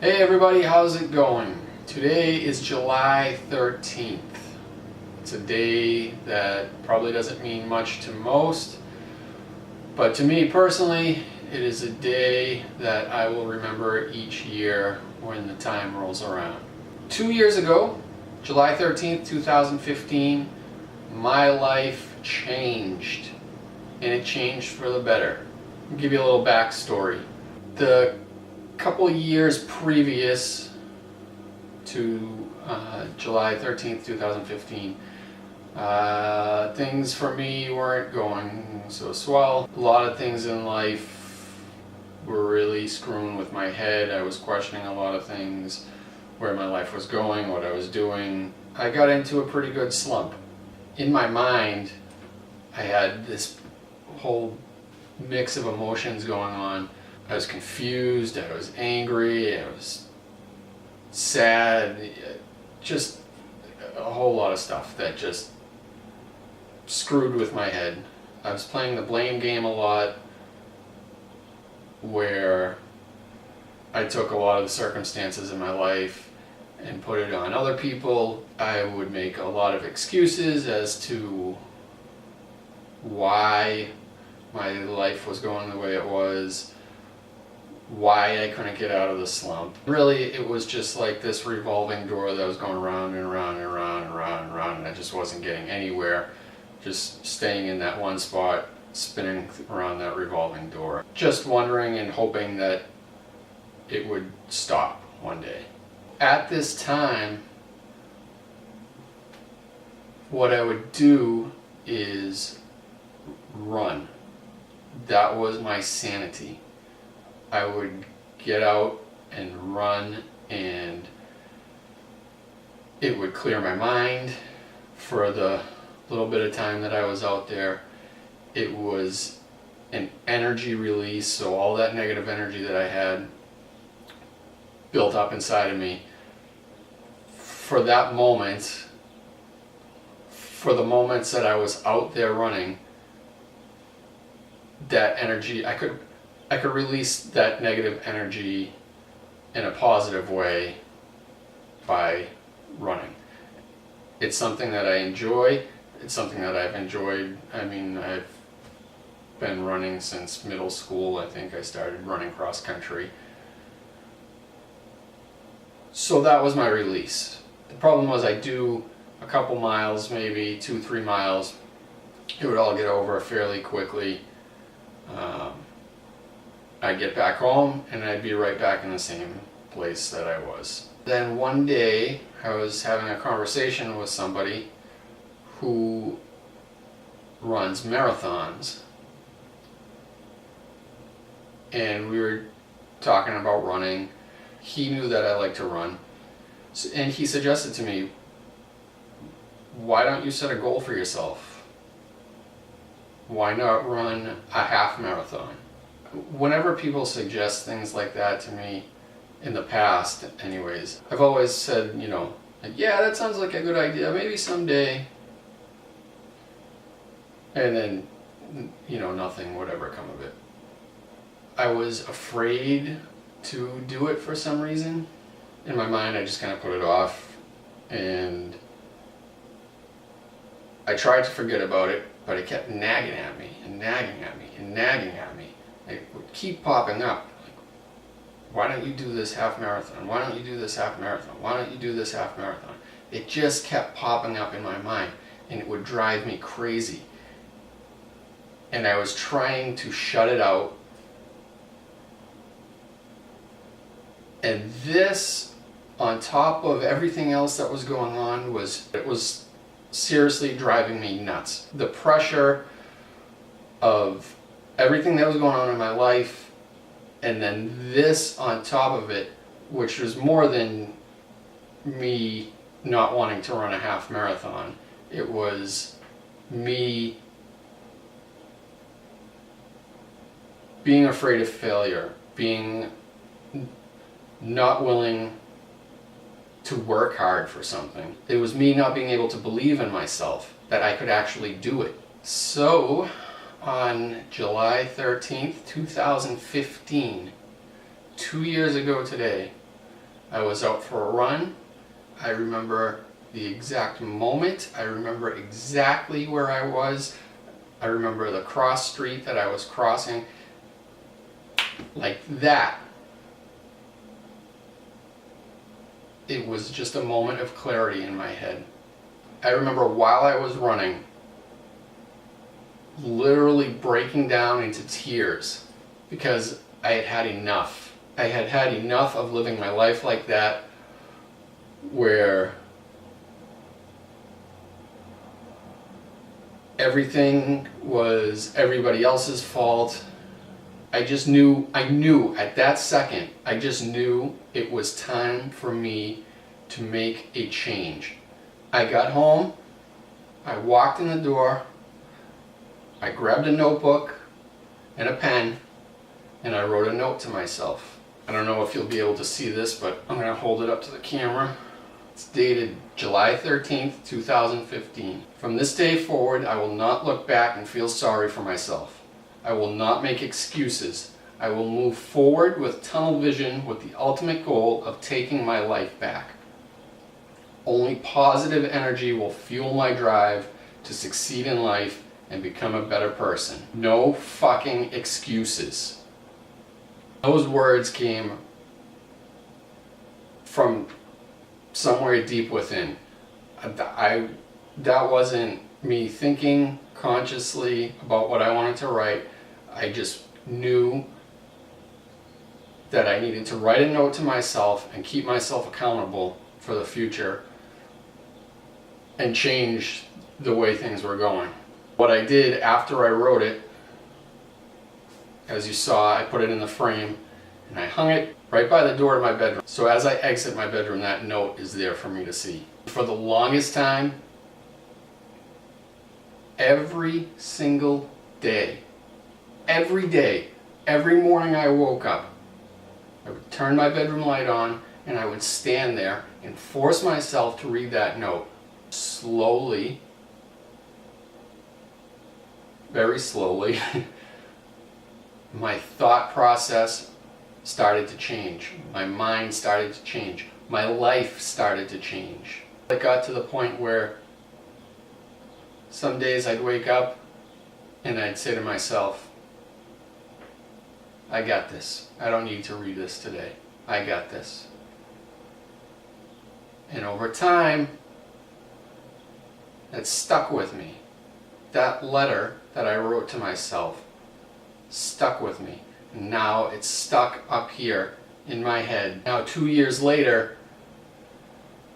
Hey everybody, how's it going? Today is July 13th. It's a day that probably doesn't mean much to most, but to me personally, it is a day that I will remember each year when the time rolls around. 2 years ago, July 13th, 2015, my life changed, and it changed for the better. I'll give you a little backstory. The couple years previous to July 13th, 2015, things for me weren't going so swell. A lot of things in life were really screwing with my head. I was questioning a lot of things, where my life was going, what I was doing. I got into a pretty good slump. In my mind, I had this whole mix of emotions going on. I was confused, I was angry, I was sad, just a whole lot of stuff that just screwed with my head. I was playing the blame game a lot, where I took a lot of the circumstances in my life and put it on other people. I would make a lot of excuses as to why my life was going the way it was, why I couldn't get out of the slump. Really, it was just like this revolving door that was going around and around and around and around and around, and I just wasn't getting anywhere, just staying in that one spot, spinning around that revolving door, just wondering and hoping that it would stop one day. At this time, what I would do is run. That was my sanity. I would get out and run, and it would clear my mind for the little bit of time that I was out there. It was an energy release, so all that negative energy that I had built up inside of me, for that moment, for the moments that I was out there running, that energy, I could release that negative energy in a positive way by running. It's something that I enjoy. It's something that I've enjoyed. I mean, I've been running since middle school. I think I started running cross country. So that was my release. The problem was I do a couple miles, maybe 2-3 miles. It would all get over fairly quickly. I'd get back home and I'd be right back in the same place that I was. Then one day I was having a conversation with somebody who runs marathons, and we were talking about running. He knew that I like to run, and he suggested to me, why don't you set a goal for yourself? Why not run a half marathon? Whenever people suggest things like that to me, in the past anyways, I've always said, like, yeah, that sounds like a good idea, maybe someday. And then, nothing would ever come of it. I was afraid to do it for some reason. In my mind, I just kind of put it off, and I tried to forget about it, but it kept nagging at me and nagging at me and nagging at me. It would keep popping up. Like, why don't you do this half marathon? Why don't you do this half marathon? Why don't you do this half marathon? It just kept popping up in my mind, and it would drive me crazy. And I was trying to shut it out. And this, on top of everything else that was going on, was seriously driving me nuts. The pressure of everything that was going on in my life, and then this on top of it, which was more than me not wanting to run a half marathon. It was me being afraid of failure, being not willing to work hard for something. It was me not being able to believe in myself, that I could actually do it. So, on July 13th, 2015, 2 years ago today, I was out for a run. I remember the exact moment. I remember exactly where I was. I remember the cross street that I was crossing. Like that. It was just a moment of clarity in my head. I remember while I was running, literally breaking down into tears because I had had enough. I had had enough of living my life like that, where everything was everybody else's fault. I knew at that second, I just knew it was time for me to make a change. I got home, I walked in the door, I grabbed a notebook and a pen, and I wrote a note to myself. I don't know if you'll be able to see this, but I'm going to hold it up to the camera. It's dated July 13th, 2015. From this day forward, I will not look back and feel sorry for myself. I will not make excuses. I will move forward with tunnel vision with the ultimate goal of taking my life back. Only positive energy will fuel my drive to succeed in life and become a better person. No fucking excuses. Those words came from somewhere deep within. That wasn't me thinking consciously about what I wanted to write. I just knew that I needed to write a note to myself and keep myself accountable for the future and change the way things were going. What I did after I wrote it, as you saw, I put it in the frame and I hung it right by the door to my bedroom. So as I exit my bedroom, that note is there for me to see. For the longest time, every single day, every morning I woke up, I would turn my bedroom light on and I would stand there and force myself to read that note. Slowly, very slowly, my thought process started to change. My mind started to change. My life started to change. It got to the point where some days I'd wake up and I'd say to myself, I got this. I don't need to read this today. I got this. And over time, that stuck with me. That letter that I wrote to myself stuck with me. Now it's stuck up here in my head. Now 2 years later,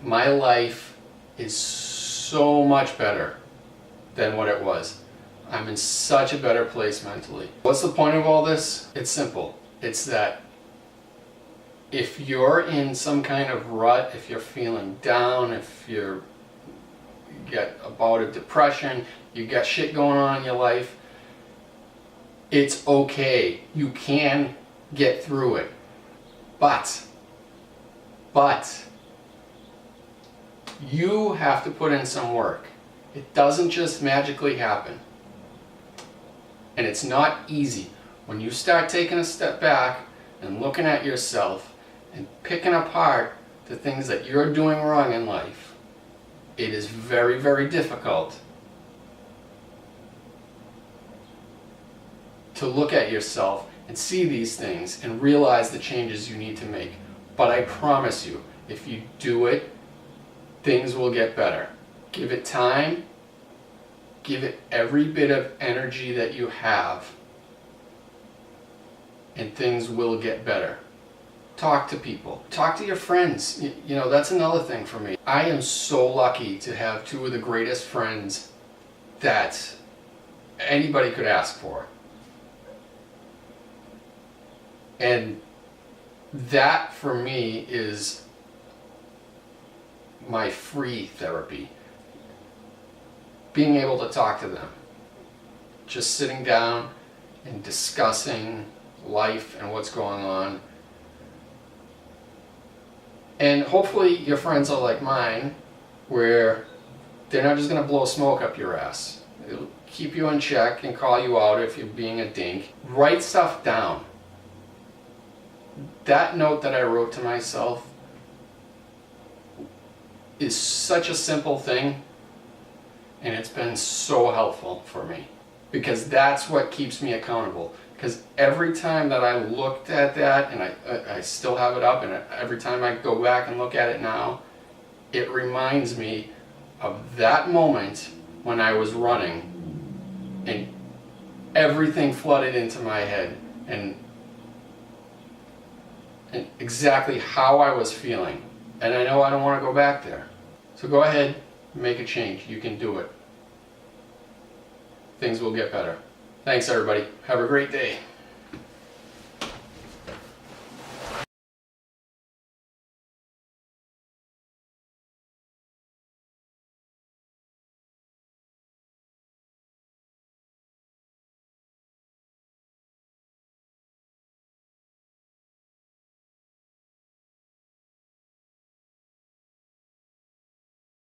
my life is so much better than what it was. I'm in such a better place mentally. What's the point of all this? It's simple. It's that if you're in some kind of rut, if you're feeling down, if you get a bout of depression, you got shit going on in your life, it's okay. You can get through it. But you have to put in some work. It doesn't just magically happen. And it's not easy. When you start taking a step back and looking at yourself and picking apart the things that you're doing wrong in life, it is very, very difficult to look at yourself and see these things and realize the changes you need to make. But I promise you, if you do it, things will get better. Give it time. Give it every bit of energy that you have, and things will get better. Talk to people. Talk to your friends. You know, that's another thing for me. I am so lucky to have two of the greatest friends that anybody could ask for. And that, for me, is my free therapy. Being able to talk to them. Just sitting down and discussing life and what's going on. And hopefully your friends are like mine, where they're not just going to blow smoke up your ass. They'll keep you in check and call you out if you're being a dink. Write stuff down. That note that I wrote to myself is such a simple thing, and it's been so helpful for me, because that's what keeps me accountable. Because every time that I looked at that, and I still have it up, and every time I go back and look at it now, it reminds me of that moment when I was running and everything flooded into my head, and exactly how I was feeling. And I know I don't want to go back there. So go ahead, make a change. You can do it. Things will get better. Thanks everybody. Have a great day.